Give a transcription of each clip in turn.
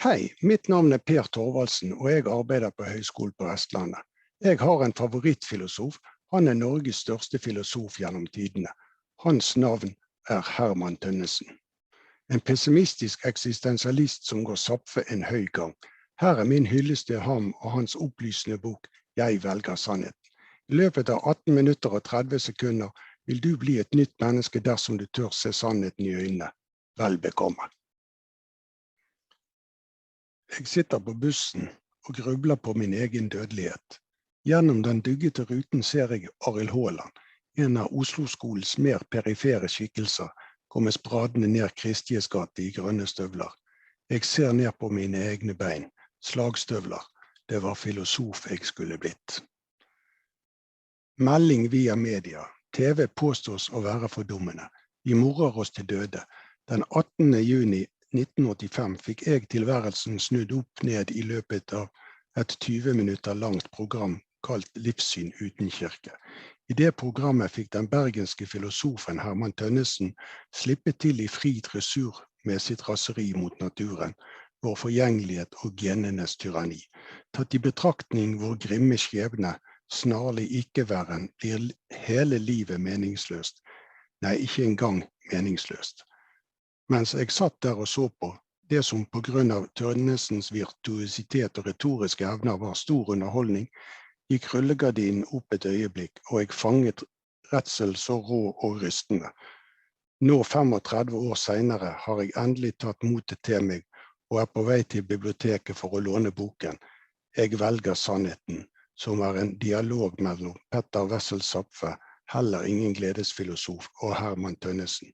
Hei, mitt navn Per Thorvaldsen, og jeg arbeider på Høgskolen på Vestlandet. Jeg har en favorittfilosof. Han Norges største filosof gjennom tidene. Hans navn Herman Tønnesen. En pessimistisk eksistensialist som går Zapfe en høy gang. Her min hyllest til ham og hans opplysende bok «Jeg velger sannheten». I løpet av 18 minutter og 30 sekunder vil du bli et nytt menneske dersom du tør se sannheten i øynene. Vel bekomme. Jeg sitter på bussen og grubler på min egen dødelighet. Gjennom den duggete ruten ser jeg Arild Haaland, en av Oslo-skolens mer perifere skikkelser, komme spradende ned Kristies gate i grønne støvler. Jeg ser ned på mine egne bein, slagstøvler. Det var filosof jeg skulle blitt. Melding via media. TV påstås å være fordummende. Vi morer oss til døde. Den 18. juni 1985 fikk jeg tilværelsen snudd opp ned i løpet av et 20 minutter langt program kalt Livssyn uten kirke. I det programmet fikk den bergenske filosofen Herman Tønnesen slippe til i fri dressur med sitt raseri mot naturen, vår forgjengelighet og genenes tyranni. Tatt i betraktning vår grimme skjebne, snarlig ikke-væren, blir hele livet meningsløst. Nei, ikke engang meningsløst. Mens jeg satt der og så på, det som på grunn av Tønnesens virtuositet og retoriske evner var stor underholdning, gikk rullegardinen opp et øyeblikk, og jeg fanget redsel så rå og rystende. Nå 35 år senere har jeg endelig tatt motet til meg, og på vei til biblioteket for å låne boken. Jeg velger sannheten, som en dialog mellom Petter Wessel Zapfe, heller ingen gledesfilosof, og Herman Tønnesen.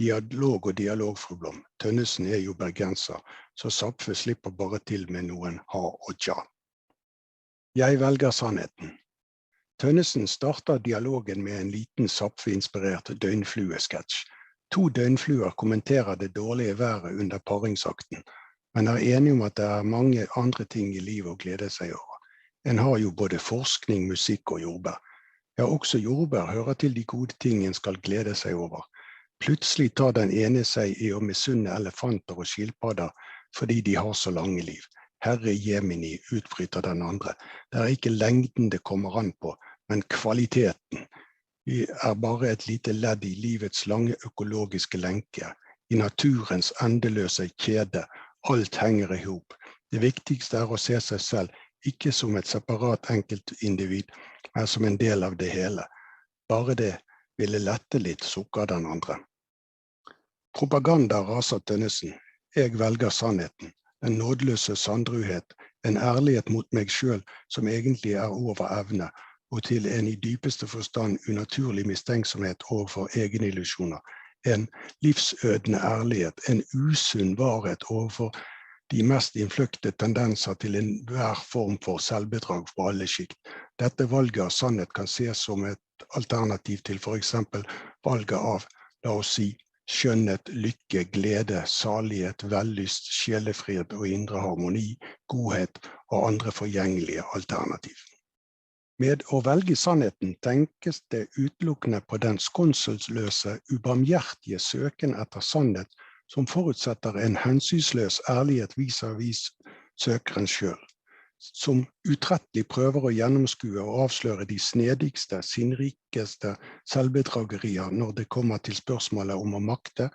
Dialog og dialog, fru Blom. Tønnesen jo bergenser, så Zapfe slipper bare til med noen ha og tja. Jeg velger sannheten. Tønnesen starter dialogen med en liten Zapfe-inspirert døgnfluesketsj. 2 døgnfluer kommenterer det dårlige været under paringsakten, men enige om at det mange andre ting i livet å glede seg over. En har jo både forskning, musikk og jordbær. Ja, også jordbær hører til de gode ting en skal glede seg over. Plutselig tar den ene seg i å misunne elefanter og skilpadder fordi de har så lange liv. Herre Jemini, utbryter den andre. Det ikke lengden det kommer an på, men kvaliteten. Vi bare et lite ledd i livets lange økologiske lenke, i naturens endeløse kjede. Alt henger i hop. Det viktigste å se seg selv, ikke som et separat enkeltindivid, men som en del av det hele. Bare det ville lette litt, sukker den andre. Propaganda raser Tønnesen. Jeg velger sannheten. En nådeløse sandruhet, en ærlighet mot meg selv som egentlig over evne, og til en i dypeste forstand unaturlig mistenksomhet overfor egne illusjoner. En livsødende ærlighet, en usunn varhet overfor de mest innfløkte tendenser til enhver form for selvbedrag fra alle skikt. Dette valget av sannhet kan ses som et alternativ til for eksempel valget av, la oss si, skjønnhet, lykke, glede, salighet, vellyst, sjelefred og indre harmoni, godhet og andre forgjengelige alternativ. Med å velge sannheten tenkes det utelukkende på den skånselsløse, ubarmhjertige søken etter sannhet som forutsetter en hensynsløs ærlighet vis-à-vis søkeren selv, som utrettelig prøver å gjennomskue og avsløre de snedigste, sinnrikeste selvbedragerier når det kommer til spørsmålet om å makte,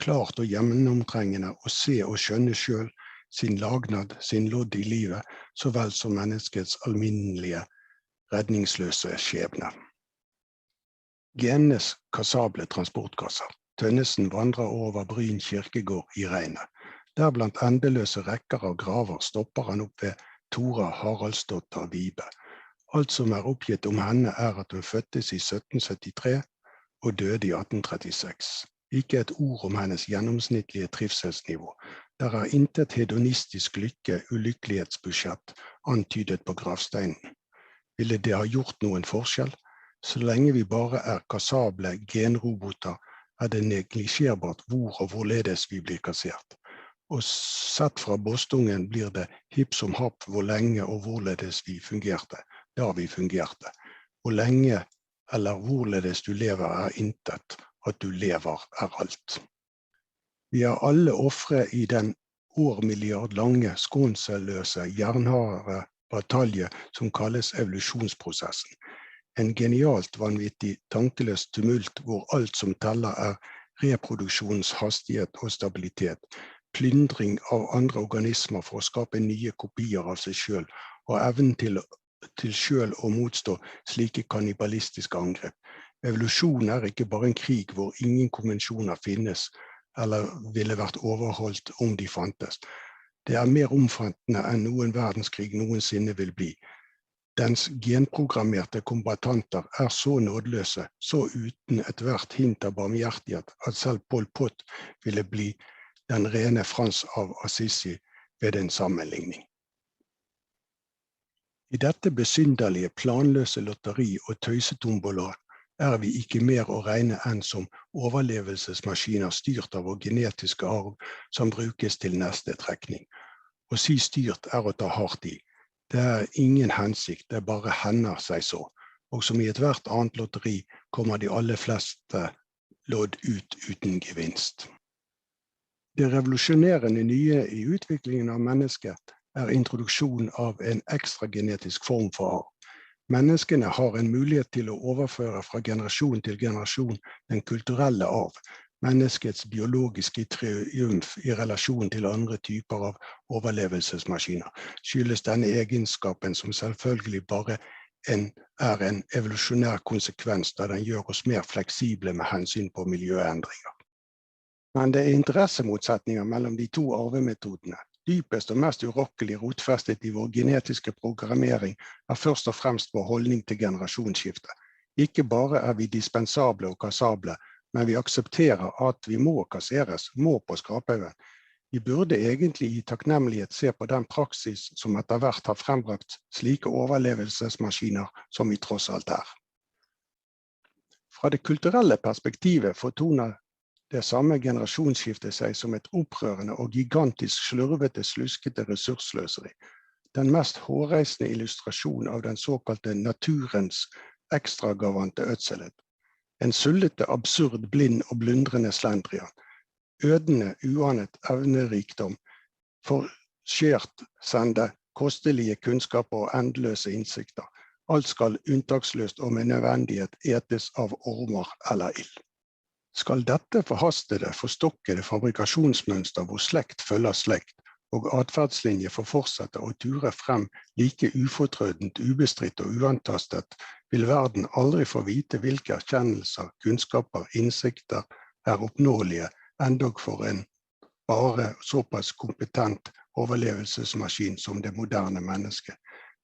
klart og gjennomtrengende å se og skjønne selv sin lagnad, sin lodd i livet, så vel som menneskets alminnelige, redningsløse skjebne. Genenes kassable transportkasser. Tønnesen vandrer over Bryn kirkegård i regnet. Der blant endeløse rekker av graver stopper han opp ved Tora Haraldsdotter Vibe. Alt som oppgitt om henne at hun fødtes i 1773 og døde i 1836. Ikke et ord om hennes gjennomsnittlige trivselsnivå. Der intet hedonistisk lykke, ulykkelighetsbudsjett antydet på gravsteinen. Ville det ha gjort noen forskjell? Så lenge vi bare kassable genroboter, det neglisjerbart hvor og hvorledes vi blir kassert. Og sett fra båstungen blir det hipp som happ hvor lenge og hvorledes vi fungerte, da vi fungerte. Hvor lenge eller hvorledes du lever intet, at du lever alt. Vi alle ofre i den årmilliard lange, skånselløse, jernharde batalje som kalles evolusjonsprosessen. En genialt vanvittig tankeløs tumult hvor alt som teller reproduksjonens hastighet og stabilitet, plyndring av andre organismer for å skape nye kopier av seg selv, og evnen til selv å motstå slike kannibalistiske angrep. Evolusjon ikke bare en krig hvor ingen konvensjoner finnes, eller ville vært overholdt om de fantes. Det mer omfattende enn noen verdenskrig noensinne vil bli. Dens genprogrammerte kombattanter så nådeløse, så uten et hvert hint av barmhjertighet, at selv Pol Pot ville bli den rene Frans av Assisi ved en sammenligning. I dette besynderlige, planløse lotteri og tøysetombola vi ikke mer å regne enn som overlevelsesmaskiner styrt av vår genetiske arv som brukes til neste trekning. Å si styrt å ta hardt i. Det ingen hensikt, det bare hender seg så. Og som i et hvert annet lotteri kommer de aller fleste lodd ut uten gevinst. Det revolusjonerende nye i utviklingen av mennesket introduksjon av en ekstra genetisk form for arv. Menneskene har en mulighet til å overføre fra generasjon til generasjon den kulturelle arv, menneskets biologiske triumf i relasjon til andre typer av overlevelsesmaskiner, skyldes denne egenskapen som selvfølgelig bare en evolusjonær konsekvens da den gjør oss mer fleksible med hensyn på miljøendringer. Men det interessemotsetninger mellom de to arvemetodene. Dypest og mest urokkelig rotfestet i vår genetiske programmering først og fremst vår holdning til generasjonsskifte. Ikke bare vi dispensable og kassable, men vi aksepterer at vi må kasseres, må på skraphaugen. Vi burde egentlig i takknemlighet se på den praksis som etter hvert har frembrakt slike overlevelsesmaskiner som vi tross alt Fra det kulturelle perspektivet fortoner det samme generasjonsskiftet seg som et opprørende og gigantisk slurvete, sluskete ressursløseri. Den mest hårreisende illustrasjon av den såkalte naturens ekstravagante ødselhet. En sullete, absurd, blind og blundrende slendrian. Ødende, uanet evnerikdom, forskjert sende, kostelige kunnskaper og endeløse innsikter. Alt skal unntaksløst og med nødvendighet etes av ormer eller ild. Skal dette forhastede, forstokkede fabrikasjonsmønster hvor slekt følger slekt, og adferdslinje får fortsette å ture frem like ufortrødent, ubestridt og uantastet, vil verden aldri få vite hvilke erkjennelser, kunnskaper, innsikter oppnåelige, endog for en bare såpass kompetent overlevelsesmaskin som det moderne mennesket,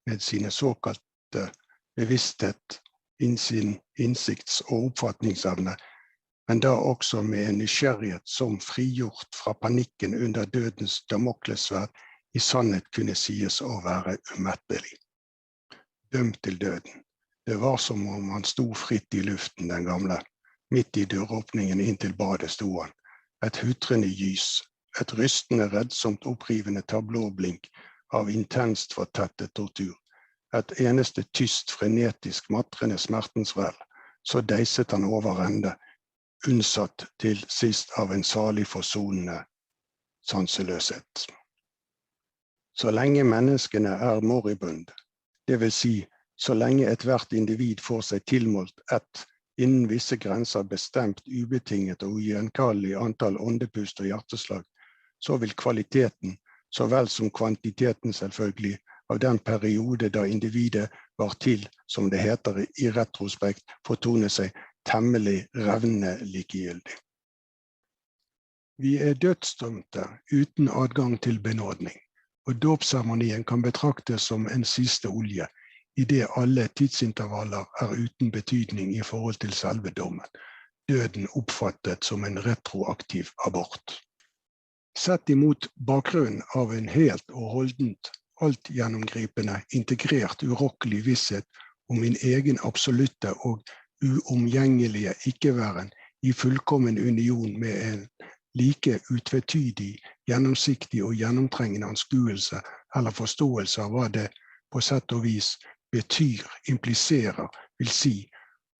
med sine såkalte bevissthet, innsikts- og oppfatningsevne, men da også med en nysgjerrighet som frigjort fra panikken under dødens damoklessverd i sannhet kunne sies å være umettelig. Dømt til døden. Det var som om han sto fritt i luften, den gamle. Midt i døråpningen inn til badet sto han. Et hutrende gys, et rystende, redsomt opprivende tablåblink av intenst fortettet tortur. Et eneste tyst, frenetisk, matrende smertensvel. Så deiset han over ende, unnsatt til sist av en salig forsonende sanseløshet. Så lenge menneskene moribund, det vil si, så lenge et hvert individ får seg tilmålt innen visse grenser bestemt, ubetinget og ugjenkallelig antall åndepust og hjerteslag, så vil kvaliteten, så vel som kvantiteten selvfølgelig, av den periode da individet var til, som det heter i retrospekt, fortone seg temmelig revnende likegyldig. Vi dødsdømte uten adgang til benådning, og dåpsseremonien kan betraktes som en siste olje, i det alle tidsintervaller uten betydning i forhold til selve dommen, døden oppfattet som en retroaktiv abort. Sett imot bakgrunnen av en helt og holdent, alt gjennomgripende, integrert, urokkelig visshet om min egen absolutte og uomgjengelige ikke-væren i fullkommen union med en like utvetydig, gjennomsiktig og gjennomtrengende anskuelse eller forståelse av hva det på sett og vis betyr, impliserer, vil si,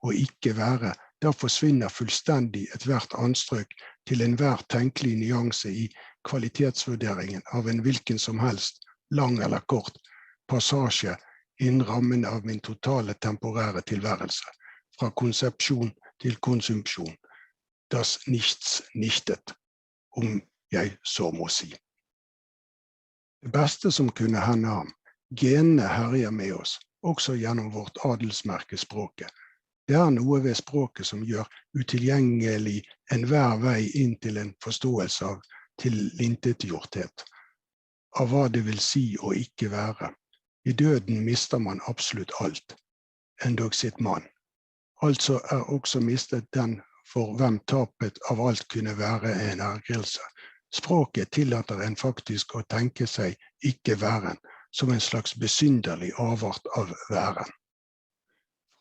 å ikke være da forsvinner fullstendig et hvert anstrøk til enhver tenkelig nyanse i kvalitetsvurderingen av en hvilken som helst, lang eller kort, passasje innen rammen av min totale temporære tilværelse, fra konsepsjon til konsumpsjon, das nichts nichtet, om jeg så må si. Det beste som kunne hende ham, genene herjer med oss, også gjennom vårt adelsmerke språket. Det noe ved språket som gjør utilgjengelig enhver vei inn til en forståelse av tilintetgjorthet, av hva det vil si å ikke være. I døden mister man absolutt alt, endog sitt mann. Altså også mistet den for hvem tapet av alt kunne være en ergrelse. Språket tillater en faktisk å tenke seg ikke væren, som en slags besynderlig avart av væren.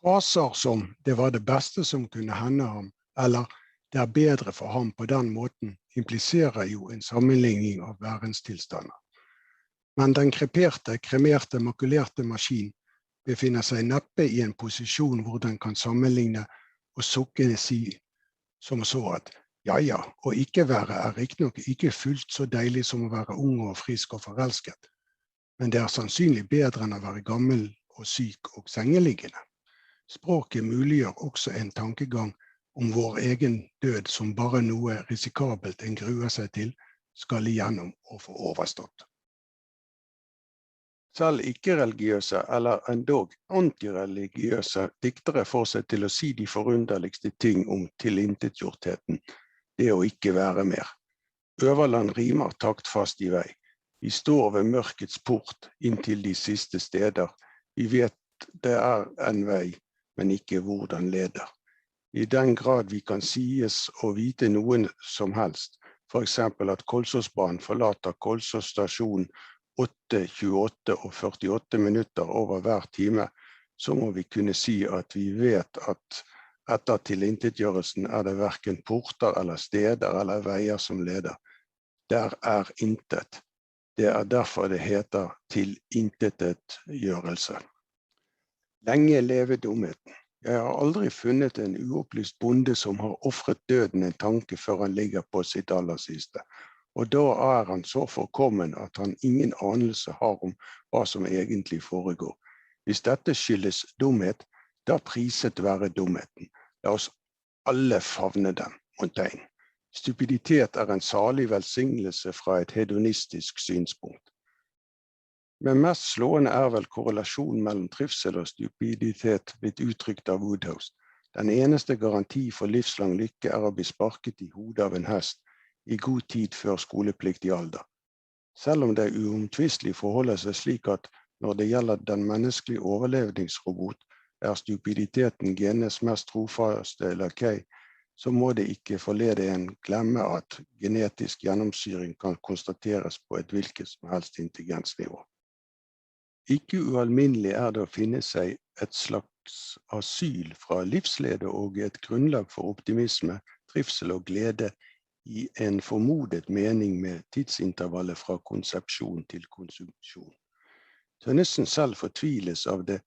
Fraser som «det var det beste som kunne hende ham», eller «det bedre for ham på den måten», impliserer jo en sammenligning av værenstilstander. Men den kremerte, makulerte maskin befinner seg neppe i en posisjon hvor den kan sammenligne og sukkende si som så at ja, å ikke være riktignok ikke fullt så deilig som å være ung og frisk og forelsket, men det sannsynlig bedre enn å være gammel og syk og sengeliggende. Språket muliggjør også en tankegang om vår egen død som bare noe risikabelt en gruer seg til, skal igjennom og få overstått. Selv ikke-religiøse eller endog antireligiøse diktere får seg til å si de forunderligste ting om tilintetgjortheten, det å ikke være mer. Øverland rimer taktfast i vei. Vi står ved mørkets port inntil de siste steder. Vi vet det en vei, men ikke hvor den leder. I den grad vi kan sies å vite noen som helst, for eksempel at Kolsåsbanen forlater Kolsås stasjon 8, 28 og 48 minutter over hver time, så må vi kunne si at vi vet at etter tilintetgjørelsen det hverken porter eller steder eller veier som leder. Der intet. Det derfor det heter tilintetgjørelse. Lenge leve dumheten. Jeg har aldri funnet en uopplyst bonde som har offret døden en tanke før han ligger på sitt aller siste. Og da han så forkommen at han ingen anelse har om hva som egentlig foregår. Hvis dette skyldes dumhet, da priset være dumheten. La oss alle favne den, Montaigne. Stupiditet en salig velsignelse fra et hedonistisk synspunkt. Men mest slående vel korrelasjonen mellom trivsel og stupiditet blitt uttrykt av Woodhouse. Den eneste garanti for livslang lykke å bli sparket i hodet av en hest i god tid før skolepliktig alder. Selv om det uomtvistelig forholder seg slik at når det gjelder den menneskelige overlevningsrobot, stupiditeten genes mest trofaste lakei, så må det ikke forlede en glemme at genetisk gjennomsyring kan konstateres på et hvilket som helst intelligensnivå. Ikke ualminnelig det å finne seg et slags asyl fra livslede og et grunnlag for optimisme, trivsel og glede i en formodet mening med tidsintervallet fra konsepsjon til konsumpsjon. Tønnesen selv fortviles av det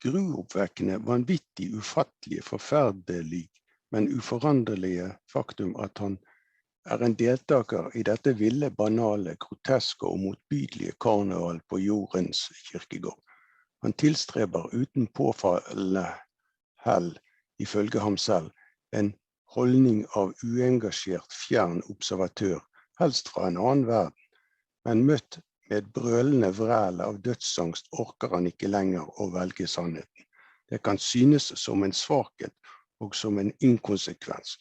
gruoppvekkende, vanvittig, ufattelige, forferdelig, men uforanderlige faktum at han en deltaker i dette ville, banale, groteske og motbydelige karneval på jordens kirkegård. Han tilstreber uten påfallende hell, ifølge ham selv, en holdning av uengasjert, fjern observatør, helst fra en annen verden, men møtt med brølende vrel av dødsangst orker han ikke lenger å velge sannheten. Det kan synes som en svakhet og som en inkonsekvens,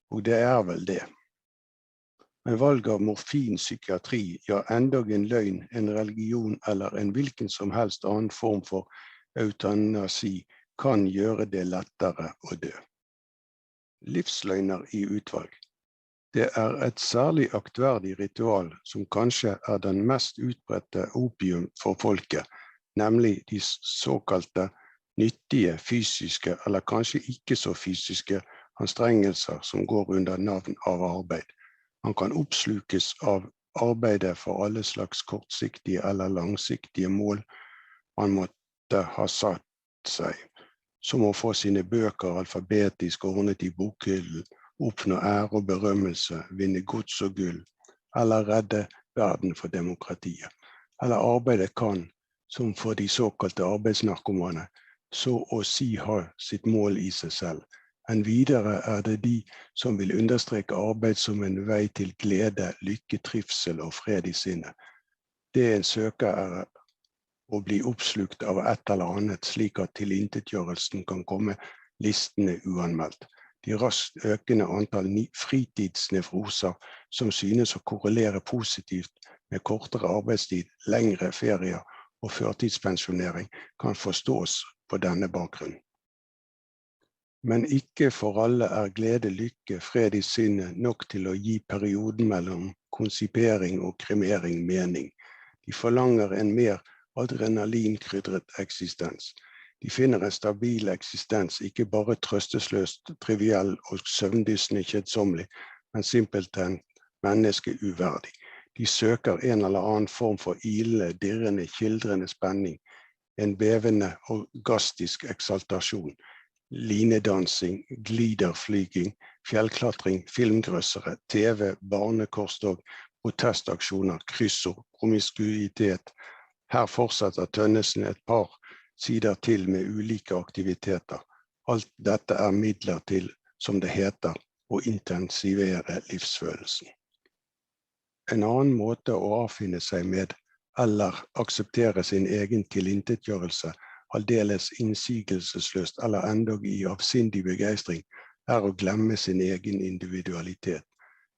og det vel det. Men valg av morfin, psykiatri, ja endog en løgn, en religion eller en hvilken som helst annen form for eutanasi kan gjøre det lettere å dø. Livsløgner i utvalg. Det et særlig aktverdig ritual som kanskje den mest utbredte opium for folket, nemlig de såkalte nyttige fysiske eller kanskje ikke så fysiske anstrengelser som går under navn av arbeid. Han kan oppslukes av arbeidet for alle slags kortsiktige eller langsiktige mål man måtte ha satt seg. som å få sine bøker alfabetisk ordnet i bokhyllen, oppnå ære og berømmelse, vinne gods og gull, eller redde verden for demokratiet. Eller arbeidet kan, som for de såkalte arbeidsnarkomane, så å si ha sitt mål i seg selv. Men videre det de som vil understreke arbeid som en vei til glede, lykke, trivsel og fred i sinnet. Det en søker å bli oppslukt av et eller annet, slik at tilintetgjørelsen kan komme listene uanmeldt. De raskt økende antall fritidsnevroser som synes å korrelere positivt med kortere arbeidstid, lengre ferier og førtidspensjonering kan forstås på denne bakgrunn. Men ikke for alle glede, lykke, fred i sinnet nok til å gi perioden mellom konsipering og kremering mening. De forlanger en mer adrenalinkrydret eksistens. De finner en stabil eksistens, ikke bare trøstesløst, triviell og søvndyssende kjedsommelig, men simpelthen menneskeuverdig. De søker en eller annen form for ilende, dirrende, kildrende spenning, en bevende orgastisk eksaltasjon, linedansing, gliderflyging, fjellklatring, filmgrøssere, TV, barnekorstog, protestaksjoner, kryssord, promiskuitet. Her fortsetter Tønnesen et par sider til med ulike aktiviteter. Alt dette midler til, som det heter, å intensivere livsfølelsen. En annen måte å avfinne seg med, eller akseptere sin egen tilintetgjørelse, aldeles innsigelsesløst eller endog i avsindig begeistring, å glemme sin egen individualitet.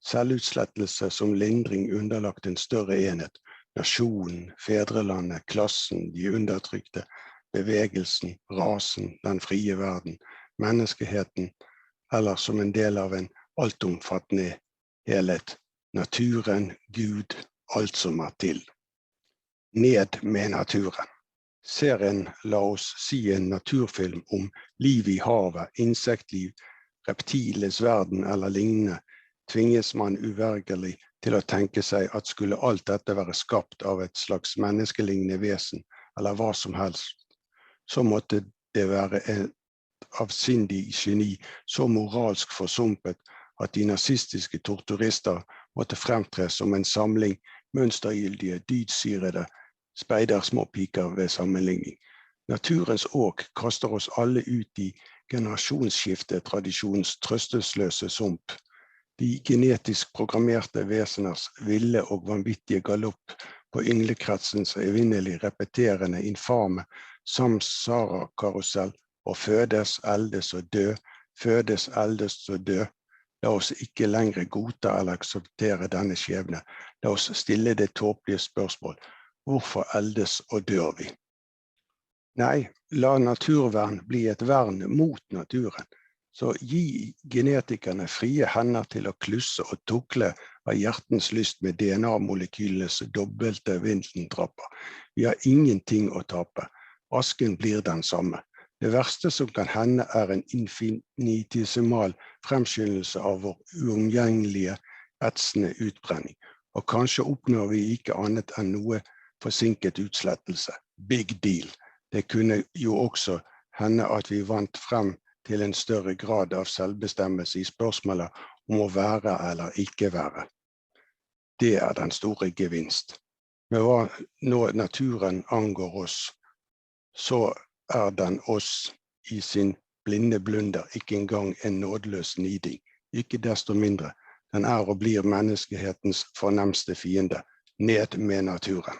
Selvutslettelse som lindring underlagt en større enhet, nasjonen, fedrelandet, klassen, de undertrykte, bevegelsen, rasen, den frie verden, menneskeheten, eller som en del av en altomfattende helhet, naturen, Gud, alt som til. Ned med naturen. Ser en, la oss si en naturfilm om liv i havet, insektliv, reptiles verden eller lignende, tvinges man uvergerlig til å tenke seg at skulle alt dette være skapt av et slags menneskelignende vesen, eller hva som helst, så måtte det være et avsindig geni, så moralsk forsumpet at de nazistiske torturister måtte fremtre som en samling mønstergyldige, dydsyrede speidersmåpiker ved sammenligning. Naturens åk kaster oss alle ut i generasjonsskiftetradisjonens trøstesløse sump. De genetisk programmerte veseners ville og vanvittige galopp på ynglekretsens evinnelig repeterende infame samsara-karusell og fødes, eldes og dø, fødes, eldes og dø. La oss ikke lenger godta eller akseptere denne skjebne. La oss stille det tåpelige spørsmål. Hvorfor eldes og dør vi? Nei, la naturvern bli et vern mot naturen. Så gi genetikerne frie hender til å klusse og tukle av hjertens lyst med DNA-molekylenes dobbelte vindeltrapper. Vi har ingenting å tape. Asken blir den samme. Det verste som kan hende en infinitesimal fremskyndelse av vår uomgjengelige, etsende utbrenning. Og kanskje oppnår vi ikke annet enn noe forsinket utslettelse. Big deal. Det kunne jo også hende at vi vant frem til en større grad av selvbestemmelse i spørsmålet om å være eller ikke være. Det den store gevinst. Men hva når naturen angår oss, så den oss i sin blinde blunder ikke engang en nådeløs niding. Ikke desto mindre, den og blir menneskehetens fornemste fiende, ned med naturen.